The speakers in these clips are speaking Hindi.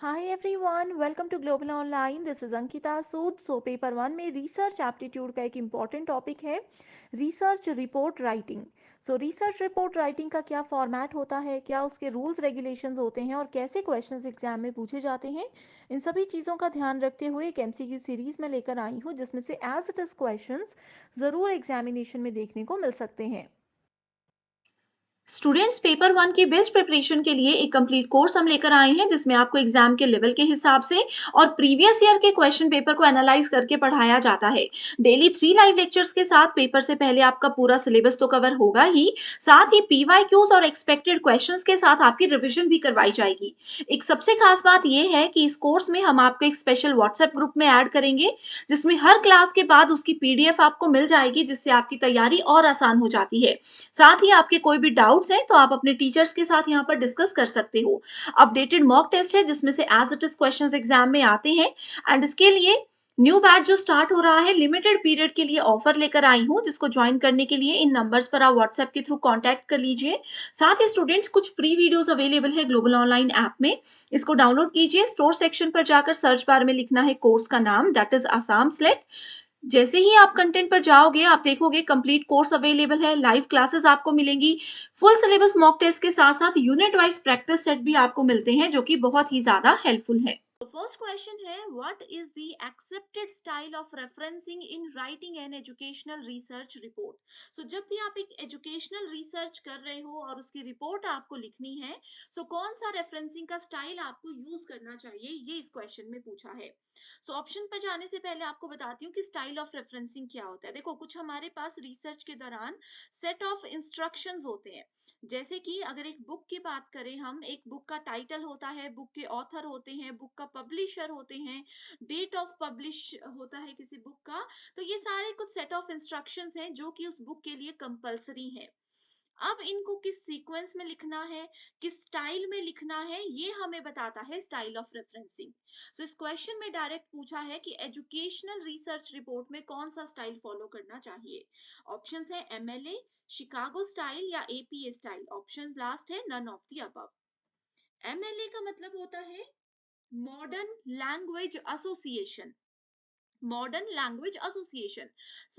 Hi everyone, welcome to Global Online. This is Ankita Sood. Paper 1 में रिसर्च एप्टीट्यूड का एक इम्पॉर्टेंट टॉपिक है research report writing. Research report writing का क्या फॉर्मेट होता है, क्या उसके रूल्स रेगुलेशंस होते हैं और कैसे क्वेश्चंस एग्जाम में पूछे जाते हैं, इन सभी चीज़ों का ध्यान रखते हुए एक एमसीक्यू सीरीज में लेकर आई हूँ जिसमें से एज इट इज क्वेश्चंस ज़रूर एग्जामिनेशन में देखने को मिल सकते हैं. स्टूडेंट्स पेपर वन की बेस्ट प्रिपरेशन के लिए एक कंप्लीट कोर्स हम लेकर आए हैं जिसमें आपको एग्जाम के लेवल के हिसाब से और प्रीवियस ईयर के क्वेश्चन पेपर को एनालाइज करके पढ़ाया जाता है। डेली 3 लाइव लेक्चर्स के साथ पेपर से पहले आपका पूरा सिलेबस तो कवर होगा ही, साथ ही पीवाईक्यूज और एक्सपेक्टेड क्वेश्चंस के साथ आपकी रिविजन भी करवाई जाएगी। एक सबसे खास बात यह है कि इस कोर्स में हम आपको एक स्पेशल व्हाट्सएप ग्रुप में ऐड करेंगे जिसमें हर क्लास के बाद उसकी पीडीएफ आपको मिल जाएगी, जिससे आपकी तैयारी और आसान हो जाती है। साथ ही आपके कोई भी डाउट्स हैं तो आप अपने टीचर्स के साथ यहाँ पर डिस्कस कर सकते हो। अपडेटेड मॉक टेस्ट है जिसमें से as it is questions exam में आते हैं। एंड इसके लिए न्यू बैच जो स्टार्ट हो रहा है, लिमिटेड पीरियड के लिए ऑफर लेकर आई हूँ, जिसको ज्वाइन करने के लिए इन नंबर्स पर आप व्हाट्सएप के थ्रू कांटेक्ट कर लीजिए। साथ ही स्टूडेंट्स कुछ फ्री वीडियोस अवेलेबल है ग्लोबल ऑनलाइन ऐप में, इसको डाउनलोड कीजिए। स्टोर सेक्शन पर जाकर सर्च बार में लिखना है कोर्स का नाम, दैट इज आसाम स्लेट। जैसे ही आप कंटेंट पर जाओगे आप देखोगे कंप्लीट कोर्स अवेलेबल है, लाइव क्लासेस आपको मिलेंगी, फुल सिलेबस मॉक टेस्ट के साथ साथ यूनिट वाइज प्रैक्टिस सेट भी आपको मिलते हैं जो कि बहुत ही ज्यादा हेल्पफुल है। तो फर्स्ट क्वेश्चन है, what is the accepted style of referencing in writing an educational research report. So जब भी आप एक एजुकेशनल रिसर्च कर रहे हो और उसकी रिपोर्ट आपको लिखनी है, कौन सा रेफरेंसिंग का स्टाइल आपको यूज करना चाहिए, ये इस क्वेश्चन में पूछा है। ऑप्शन पर जाने से पहले आपको बताती हूँ कि स्टाइल ऑफ रेफरेंसिंग क्या होता है। देखो, कुछ हमारे पास रिसर्च के दौरान सेट ऑफ इंस्ट्रक्शंस होते हैं। जैसे कि अगर एक बुक की बात करें, हम एक बुक का टाइटल होता है, बुक के ऑथर होते हैं, बुक का पब्लिशर होते हैं, डेट ऑफ पब्लिश होता है किसी बुक का। तो ये सारे कुछ सेट ऑफ इंस्ट्रक्शंस हैं जो कि उस बुक के लिए कंपलसरी है। अब इनको किस सीक्वेंस में लिखना है, किस स्टाइल में लिखना है, ये हमें बताता है स्टाइल ऑफ रेफरेंसिंग। इस क्वेश्चन में डायरेक्ट पूछा है कि एजुकेशनल रिसर्च रिपोर्ट में कौन सा स्टाइल फॉलो करना चाहिए। ऑप्शंस है एमएलए, शिकागो स्टाइल या एपीए स्टाइल। ऑप्शंस लास्ट है none of the above. MLA का मतलब होता है modern language association. Modern language association.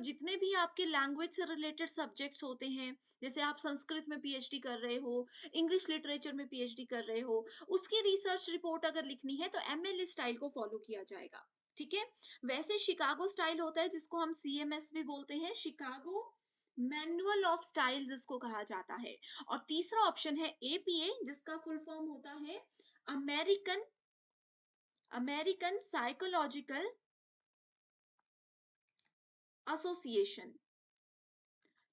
जितने भी आपके लैंग्वेज से रिलेटेड सब्जेक्ट्स होते हैं, जैसे आप संस्कृत में पीएचडी कर रहे हो, इंग्लिश लिटरेचर में पीएचडी कर रहे हो, उसकी रिसर्च रिपोर्ट अगर लिखनी है तो एमएलए स्टाइल को फॉलो किया जाएगा। ठीक है। वैसे शिकागो स्टाइल होता है जिसको हम सीएमएस भी बोलते हैं, शिकागो मैनुअल ऑफ स्टाइल्स इसको कहा जाता है। और तीसरा ऑप्शन है एपीए, जिसका फुल फॉर्म होता है अमेरिकन अमेरिकन साइकोलॉजिकल एसोसिएशन।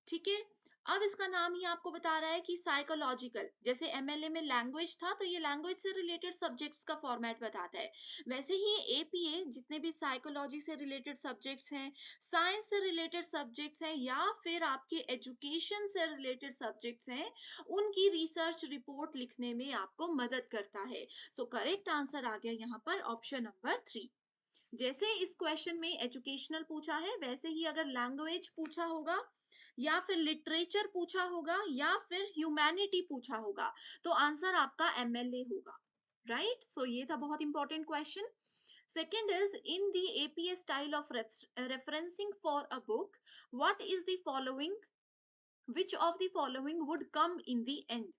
ठीक है। अब इसका नाम ही आपको बता रहा है कि साइकोलॉजिकल, जैसे एमएलए में लैंग्वेज था तो ये लैंग्वेज से रिलेटेड सब्जेक्ट्स का फॉर्मेट बताता है। वैसे ही एपीए जितने भी साइकोलॉजी से रिलेटेड सब्जेक्ट्स हैं, साइंस से रिलेटेड सब्जेक्ट्स हैं या फिर आपके एजुकेशन से रिलेटेड सब्जेक्ट्स हैं, उनकी रिसर्च रिपोर्ट लिखने में आपको मदद करता है। करेक्ट आंसर आ गया यहाँ पर ऑप्शन नंबर 3। जैसे इस क्वेश्चन में एजुकेशनल पूछा है, वैसे ही अगर लैंग्वेज पूछा होगा या फिर लिटरेचर पूछा होगा या फिर ह्यूमैनिटी पूछा होगा, तो आंसर आपका एमएलए होगा। राइट। ये था बहुत important question. Second is, in the APA style of referencing for a book, what is the following, which of the following would come in the end.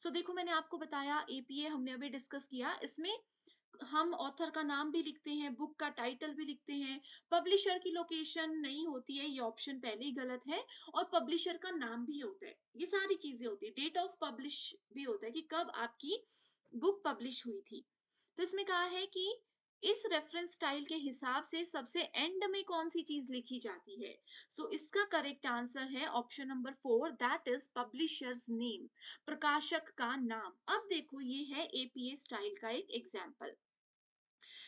देखो, मैंने आपको बताया एपीए हमने अभी डिस्कस किया, इसमें हम ऑथर का नाम भी लिखते हैं, बुक का टाइटल भी लिखते हैं, पब्लिशर की लोकेशन नहीं होती है, ये ऑप्शन पहले ही गलत है, और पब्लिशर का नाम भी होता है, ये सारी चीजें होती है। डेट ऑफ पब्लिश भी होता है कि कब आपकी बुक पब्लिश हुई थी। तो इसमें कहा है कि इस रेफरेंस स्टाइल के हिसाब से सबसे एंड में कौन सी चीज लिखी जाती है। इसका करेक्ट आंसर है option number 4, that is publishers name, प्रकाशक का नाम। अब देखो, ये है एपीए स्टाइल का एक एग्जाम्पल।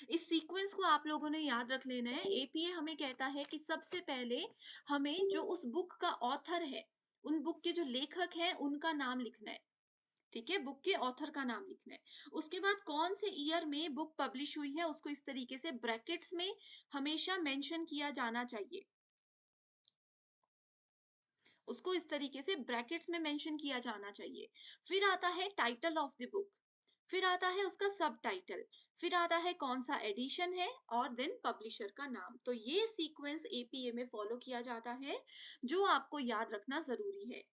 इस सीक्वेंस को आप लोगों ने याद रख लेना है। एपीए हमें कहता है कि सबसे पहले हमें जो उस बुक का ऑथर है, उन बुक के जो लेखक हैं, उनका नाम लिखना है। ठीक है, बुक के ऑथर का नाम लिखना है। उसके बाद कौन से ईयर में बुक पब्लिश हुई है, उसको इस तरीके से ब्रैकेट्स में हमेशा मेंशन किया जाना चाहिए। उसको इस तरीके से ब्रैकेट्स में मेंशन किया जाना चाहिए। फिर आता है टाइटल ऑफ द बुक। फिर आता है उसका सब टाइटल, फिर आता है कौन सा एडिशन है और देन पब्लिशर का नाम। तो ये सीक्वेंस एपीए में फॉलो किया जाता है, जो आपको याद रखना जरूरी है।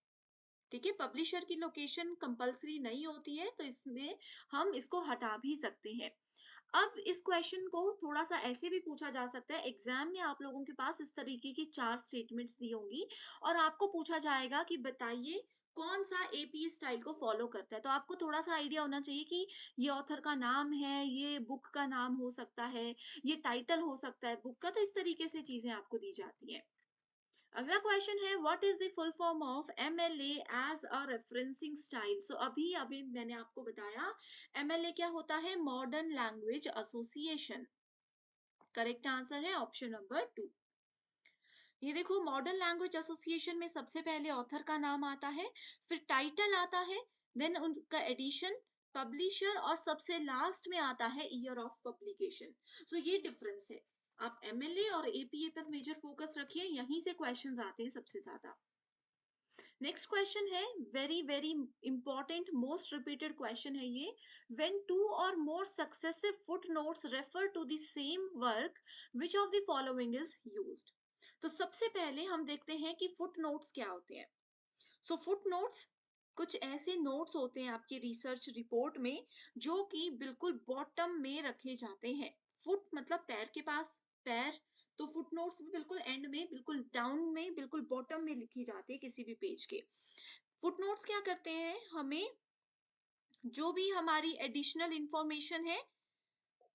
ठीक है, पब्लिशर की लोकेशन कंपलसरी नहीं होती है, तो इसमें हम इसको हटा भी सकते हैं। अब इस क्वेश्चन को थोड़ा सा ऐसे भी पूछा जा सकता है, एग्जाम में आप लोगों के पास इस तरीके की 4 स्टेटमेंट्स दी होंगी और आपको पूछा जाएगा कि बताइए कौन सा एपीए स्टाइल को फॉलो करता है। तो आपको थोड़ा सा आइडिया होना चाहिए कि ये ऑथर का नाम है, ये बुक का नाम हो सकता है, ये टाइटल हो सकता है बुक का। तो इस तरीके से चीजें आपको दी जाती हैं। अगला क्वेश्चन है, what is the full form of MLA as a referencing style. So अभी अभी मैंने आपको बताया एमएलए क्या होता है, modern language association. Correct answer है ऑप्शन नंबर 2। ये देखो, मॉडर्न लैंग्वेज एसोसिएशन में सबसे पहले ऑथर का नाम आता है, फिर टाइटल आता है, देन उनका एडिशन, पब्लिशर और सबसे लास्ट में आता है ईयर ऑफ पब्लिकेशन। सो ये डिफरेंस है। आप एमएलए और एपीए पर मेजर फोकस रखिए, यहीं से क्वेश्चंस आते हैं सबसे ज्यादा। नेक्स्ट क्वेश्चन है, very very important, most repeated question है ये। व्हेन टू और more successive footnotes refer to the same work, which of the following is used. तो सबसे पहले हम देखते हैं कि फुटनोट्स क्या होते हैं। सो फुटनोट्स कुछ ऐसे नोट्स होते हैं आपकी रिसर्च रिपोर्ट में, जो कि बिल्कुल बॉटम में रखे जाते हैं। फुट मतलब पैर के पास, पैर, तो फुटनोट्स भी बिल्कुल एंड में, बिल्कुल डाउन में, बिल्कुल बॉटम में लिखी जाती है किसी भी पेज के। फुटनोट्स क्या करते हैं, हमें जो भी हमारी एडिशनल इंफॉर्मेशन है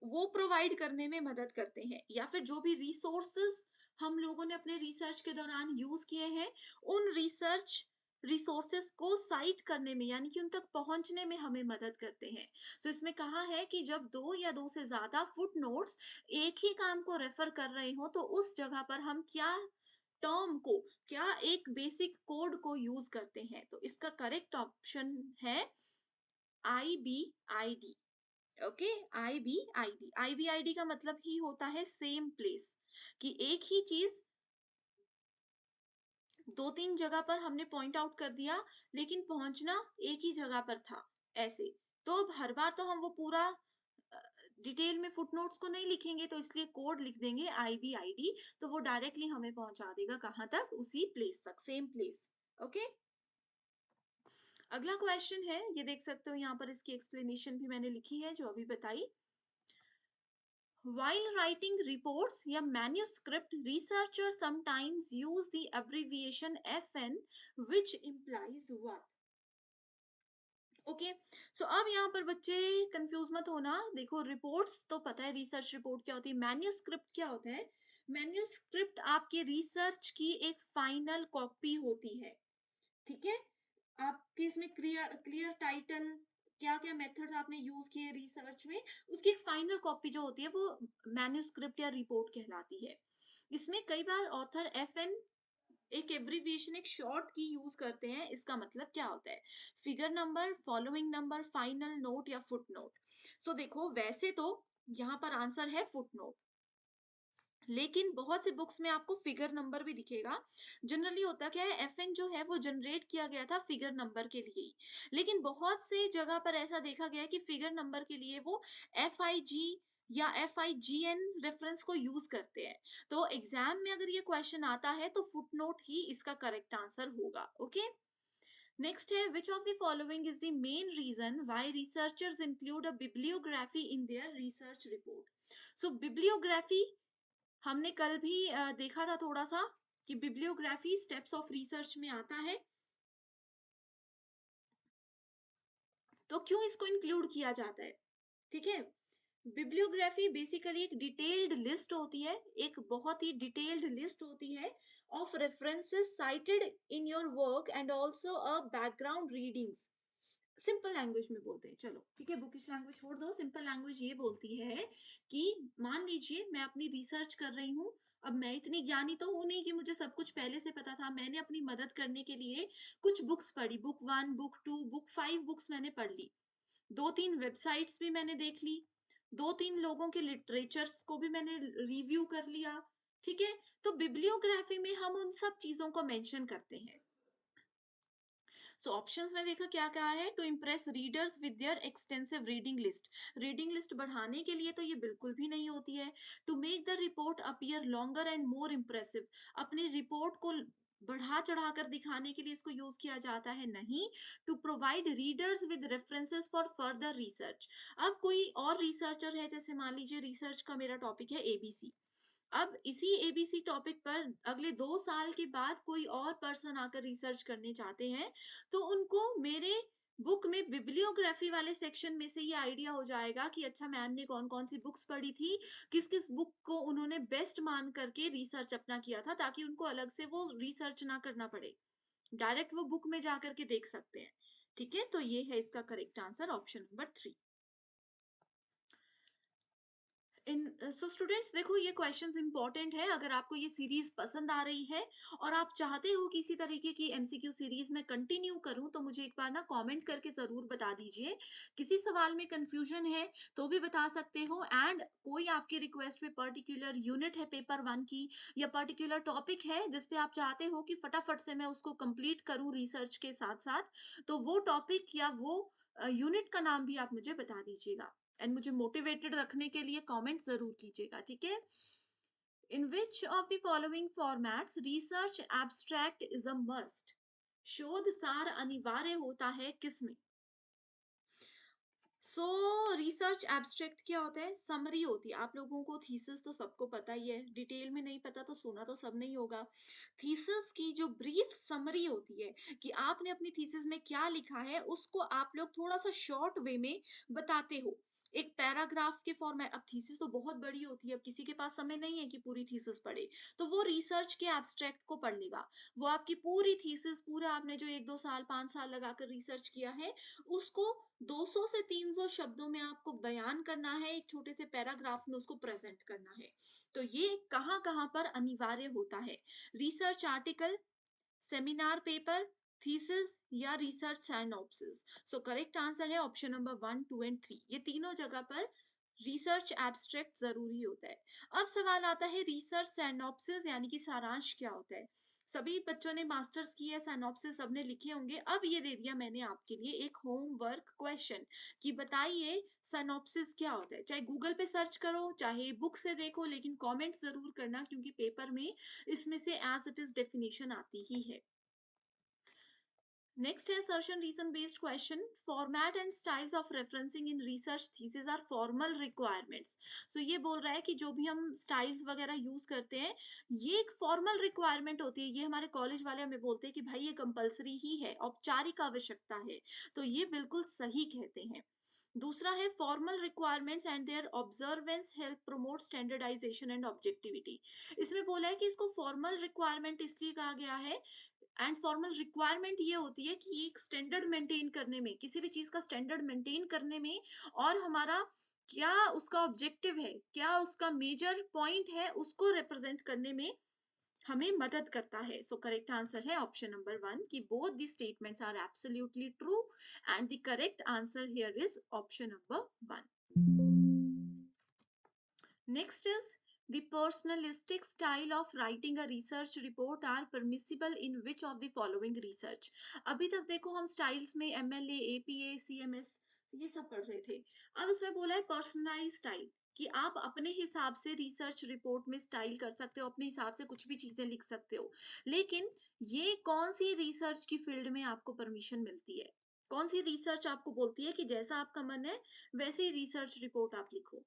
वो प्रोवाइड करने में मदद करते हैं, या फिर जो भी रिसोर्सेज हम लोगों ने अपने रिसर्च के दौरान यूज किए हैं, उन रिसर्च रिसोर्सेज को साइट करने में, यानी कि उन तक पहुंचने में हमें मदद करते हैं। तो इसमें कहा है कि जब दो या दो से ज्यादा फुटनोट्स एक ही काम को रेफर कर रहे हो, तो उस जगह पर हम क्या टर्म को, क्या एक बेसिक कोड को यूज करते हैं। तो इसका करेक्ट ऑप्शन है IBID। ओके, IBID का मतलब ही होता है सेम प्लेस, कि एक ही चीज दो तीन जगह पर हमने पॉइंट आउट कर दिया, लेकिन पहुंचना एक ही जगह पर था, ऐसे। तो अब हर बार तो हम वो पूरा डिटेल में फुटनोट्स को नहीं लिखेंगे, तो इसलिए कोड लिख देंगे IBID, तो वो डायरेक्टली हमें पहुंचा देगा कहां तक, उसी प्लेस तक, सेम प्लेस। ओके, अगला क्वेश्चन है, ये देख सकते हो यहाँ पर इसकी एक्सप्लेनेशन भी मैंने लिखी है जो अभी बताई। While writing reports या manuscript, researchers sometimes use the abbreviation FN, which implies what? Okay, so अब यहाँ पर बच्चे कंफ्यूज मत होना। देखो, रिपोर्ट्स तो पता है, रिसर्च रिपोर्ट क्या होती है, मैन्यूस्क्रिप्ट क्या होता है। मैन्यूस्क्रिप्ट आपके रिसर्च की एक फाइनल कॉपी होती है। ठीक है, आपके इसमें क्लियर क्लियर टाइटल, क्या क्या मेथड्स आपने यूज किए रिसर्च में, उसकी एक फाइनल कॉपी जो होती है वो मैन्यूस्क्रिप्ट या रिपोर्ट कहलाती है। इसमें कई बार ऑथर FN एक एब्रिविएशन, एक शॉर्ट की यूज करते हैं। इसका मतलब क्या होता है, figure number, following number, final note या फुट नोट। सो देखो, वैसे तो यहाँ पर आंसर है फुट नोट, लेकिन बहुत से बुक्स में आपको फिगर नंबर भी दिखेगा। जनरली होता क्या है, FN जो है वो जनरेट किया गया था फिगर नंबर के लिए ही, लेकिन बहुत से जगह पर ऐसा देखा गया है कि फिगर नंबर के लिए वो FIG या FIGN रेफरेंस को यूज करते हैं। तो एग्जाम में अगर ये क्वेश्चन आता है तो फुटनोट ही इसका करेक्ट आंसर होगा। ओके, नेक्स्ट है, which of the following is the main reason why researchers include a bibliography in their research report. So bibliography हमने कल भी देखा था थोड़ा सा, कि बिब्लियोग्राफी स्टेप्स ऑफ रिसर्च में आता है। तो क्यों इसको इंक्लूड किया जाता है, ठीक है। बिब्लियोग्राफी बेसिकली एक डिटेल्ड लिस्ट होती है, एक बहुत ही डिटेल्ड लिस्ट होती है of references cited in your work and also a background readings. Simple language में बोलते हैं, चलो ठीक है, बुकिश लैंग्वेज छोड़ दो, सिंपल लैंग्वेज ये बोलती है कि मान लीजिए मैं अपनी रिसर्च कर रही हूँ, अब मैं इतनी ज्ञानी तो हूं नहीं कि मुझे सब कुछ पहले से पता था। मैंने अपनी मदद करने के लिए कुछ बुक्स पढ़ी, बुक 1, बुक 2, बुक 5 बुक्स मैंने पढ़ ली, दो तीन वेबसाइट्स भी मैंने देख ली, दो तीन लोगों के लिटरेचर्स को भी मैंने रिव्यू कर लिया। ठीक है, तो बिब्लियोग्राफी में हम उन सब चीजों को मेंशन करते हैं। सो ऑप्शंस में देखो क्या कहा है, to impress readers with their extensive reading list बढ़ाने के लिए तो ये बिल्कुल भी नहीं होती है। To make the report appear longer and more impressive, अपनी रिपोर्ट को बढ़ा चढ़ाकर दिखाने के लिए इसको यूज किया जाता है, नहीं। To provide readers with references for further research, अब कोई और रिसर्चर है, जैसे मान लीजिए रिसर्च का मेरा टॉपिक है एबीसी, अब इसी एबीसी टॉपिक पर अगले 2 साल के बाद कोई और पर्सन आकर रिसर्च करने चाहते हैं, तो उनको मेरे बुक में बिब्लियोग्राफी वाले सेक्शन में से ये आइडिया हो जाएगा कि अच्छा मैम ने कौन कौन सी बुक्स पढ़ी थी, किस किस बुक को उन्होंने बेस्ट मान करके रिसर्च अपना किया था, ताकि उनको अलग से वो रिसर्च ना करना पड़े, डायरेक्ट वो बुक में जाकर के देख सकते हैं। ठीक है, तो ये है इसका correct answer, option number 3। So students देखो, ये क्वेश्चंस इंपॉर्टेंट है, अगर आपको ये सीरीज पसंद आ रही है और आप चाहते हो कि इसी तरीके की एमसीक्यू सीरीज में कंटिन्यू करूं, तो मुझे एक बार ना कमेंट करके जरूर बता दीजिए। किसी सवाल में कंफ्यूजन है तो भी बता सकते हो, एंड कोई आपकी रिक्वेस्ट पे पर्टिकुलर यूनिट है पेपर 1 की, या पर्टिकुलर टॉपिक है जिसपे आप चाहते हो कि फटाफट से मैं उसको कंप्लीट करूं रिसर्च के साथ साथ, तो वो टॉपिक या वो यूनिट का नाम भी आप मुझे बता दीजिएगा, एंड मुझे मोटिवेटेड रखने के लिए कमेंट जरूर कीजिएगा, ठीक है। In which of the following formats research abstract is a must, शोध सार अनिवार्य होता है किसमें। सो रिसर्च एब्स्ट्रैक्ट क्या होता है, समरी होती है। आप लोगों को थीसिस तो सबको पता ही है, डिटेल में नहीं पता तो सुना तो सब नहीं होगा। थीसिस की जो ब्रीफ समरी होती है कि आपने अपनी थीसिस में क्या लिखा है, उसको आप लोग थोड़ा सा शॉर्ट वे में बताते हो, एक पैराग्राफ के फॉर्मेट। अब थीसिस तो बहुत बड़ी होती है, अब किसी के पास समय नहीं है कि पूरी थीसिस पढ़े, तो वो रिसर्च के एब्स्ट्रैक्ट को पढ़ लेगा। वो आपकी पूरी थीसिस, पूरा आपने जो 1 2 साल 5 साल लगाकर रिसर्च किया है, उसको 200 से 300 शब्दों में आपको बयान करना है, एक छोटे से पैराग्राफ में उसको प्रेजेंट करना है। तो ये कहाँ कहाँ पर अनिवार्य होता है, research article, seminar paper, thesis या research synopsis. So correct answer है ऑप्शन नंबर 1 2 एंड 3, ये तीनों जगह पर रिसर्च एब्स्ट्रैक्ट जरूरी होता है। अब सवाल आता है रिसर्च साइनॉप्सिस यानी कि सारांश क्या होता है। सभी बच्चों ने मास्टर्स की है, साइनॉप्सिस सबने लिखे होंगे। अब ये दे दिया मैंने आपके लिए एक होमवर्क क्वेश्चन कि बताइए साइनॉप्सिस क्या होता है। चाहे गूगल पे सर्च करो, चाहे बुक से देखो, लेकिन कमेंट जरूर करना, क्योंकि पेपर में इसमें से एज इट इज डेफिनेशन आती ही है। नेक्स्ट है assertion reason based question, format and styles of referencing in research thesis are formal requirements। so ये बोल रहा है कि जो भी हम स्टाइल्स वगैरह यूज करते हैं, ये एक फॉर्मल रिक्वायरमेंट होती है, ये हमारे कॉलेज वाले हमें बोलते हैं कि भाई ये कंपलसरी ही है, औपचारिक आवश्यकता है। तो ये बिल्कुल सही कहते हैं। दूसरा है formal requirements and their observance help promote standardisation and objectivity. इसमें बोला है कि इसको फॉर्मल रिक्वायरमेंट इसलिए कहा गया है, एंड फॉर्मल रिक्वायरमेंट ये होती है कि एक स्टैंडर्ड मेंटेन करने में, किसी भी चीज का स्टैंडर्ड मेंटेन करने में, और हमारा क्या उसका ऑब्जेक्टिव है, क्या उसका मेजर पॉइंट है, उसको रिप्रेजेंट करने में हमें मदद करता है। सो करेक्ट आंसर है ऑप्शन नंबर 1 कि both the statements are absolutely true, and the correct answer here is option number 1। Next is the personalistic style of writing a research report are permissible in which of the following research। अभी तक देखो हम स्टाइल्स में एमएलए, एपीए, सीएमएस ये सब पढ़ रहे थे। अब इसमें बोला है पर्सनलाइज स्टाइल, कि आप अपने हिसाब से रिसर्च रिपोर्ट में स्टाइल कर सकते हो, अपने हिसाब से कुछ भी चीजें लिख सकते हो। लेकिन ये कौन सी रिसर्च की फील्ड में आपको परमिशन मिलती है, कौन सी रिसर्च आपको बोलती है कि जैसा आपका मन है वैसे ही रिसर्च रिपोर्ट आप लिखो।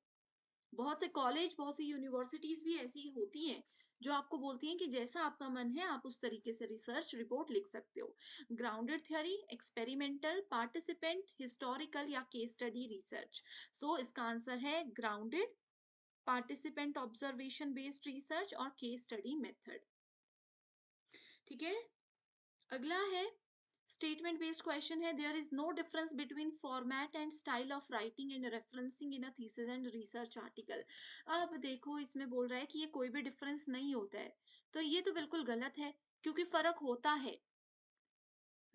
बहुत से कॉलेज, बहुत सी यूनिवर्सिटीज भी ऐसी होती हैं जो आपको बोलती हैं कि जैसा आपका मन है आप उस तरीके से रिसर्च रिपोर्ट लिख सकते हो। Grounded theory, experimental, participant, historical या केस स्टडी रिसर्च। सो इसका आंसर है grounded, participant observation based research और केस स्टडी मेथड। ठीक है, अगला है स्टेटमेंट बेस्ड क्वेश्चन है, there is no difference between format and style of writing and referencing in a thesis and research article. अब देखो इसमें बोल रहा है कि ये कोई भी डिफरेंस नहीं होता है, तो ये तो बिल्कुल गलत है, क्योंकि फर्क होता है।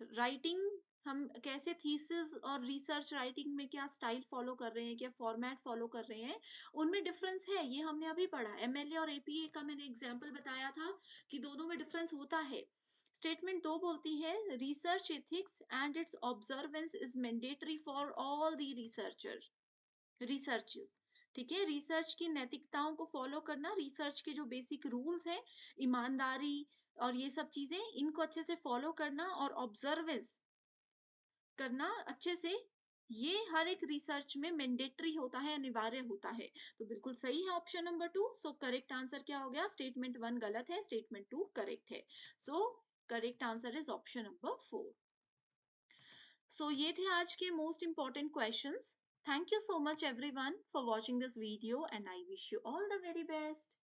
राइटिंग, हम कैसे थीसिस और रिसर्च राइटिंग में क्या स्टाइल फॉलो कर रहे हैं, क्या फॉर्मेट फॉलो कर रहे हैं, उनमें डिफरेंस है, ये हमने अभी पढ़ा। एमएलए और एपीए का मैंने एग्जांपल बताया था कि दोनों में डिफरेंस होता है। स्टेटमेंट 2 बोलती है research ethics and it's observance is mandatory for all the researches. ठीक है, रिसर्च की नैतिकताओं को फॉलो करना, रिसर्च के जो बेसिक रूल्स हैं, ईमानदारी और ये सब चीजें, इनको अच्छे से फॉलो करना और ऑब्जर्वेंस करना अच्छे से, ये हर एक रिसर्च में मैंडेटरी होता है, अनिवार्य होता है। तो बिल्कुल सही है ऑप्शन नंबर 2। सो करेक्ट आंसर क्या हो गया? स्टेटमेंट 1 गलत है, स्टेटमेंट 2 करेक्ट है। So correct answer is option number 4। सो ये थे आज के most important questions. Thank you so much everyone for watching this video and I wish you all the very best.